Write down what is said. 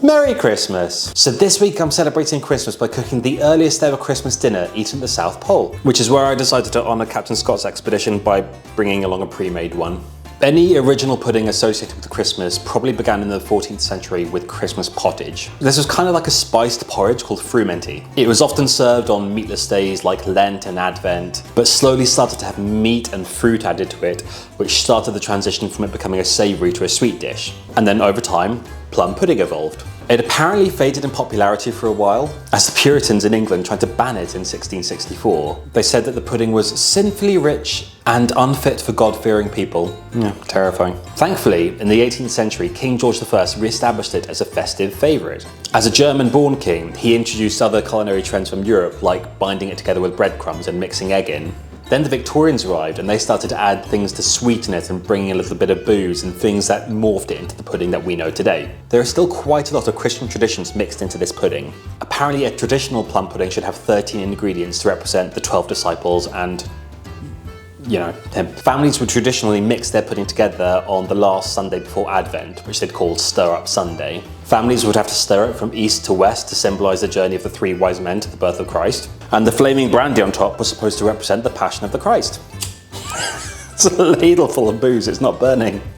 Merry Christmas! So this week I'm celebrating Christmas by cooking the earliest ever Christmas dinner eaten at the South Pole, which is where I decided to honour Captain Scott's expedition by bringing along a pre-made one. Any original pudding associated with Christmas probably began in the 14th century with Christmas pottage. This was kind of like a spiced porridge called frumenty. It was often served on meatless days like Lent and Advent, but slowly started to have meat and fruit added to it, which started the transition from it becoming a savoury to a sweet dish. And then over time, plum pudding evolved. It apparently faded in popularity for a while, as the Puritans in England tried to ban it in 1664. They said that the pudding was sinfully rich and unfit for God-fearing people. Yeah, terrifying. Thankfully, in the 18th century, King George I re-established it as a festive favourite. As a German-born king, he introduced other culinary trends from Europe, like binding it together with breadcrumbs and mixing egg in. Then the Victorians arrived and they started to add things to sweeten it and bring in a little bit of booze and things that morphed it into the pudding that we know today. There are still quite a lot of Christian traditions mixed into this pudding. Apparently a traditional plum pudding should have 13 ingredients to represent the 12 disciples and, you know, him. Families would traditionally mix their pudding together on the last Sunday before Advent, which they'd call Stir Up Sunday. Families would have to stir it from east to west to symbolise the journey of the three wise men to the birth of Christ. And the flaming brandy on top was supposed to represent the passion of the Christ. It's a ladle full of booze, it's not burning.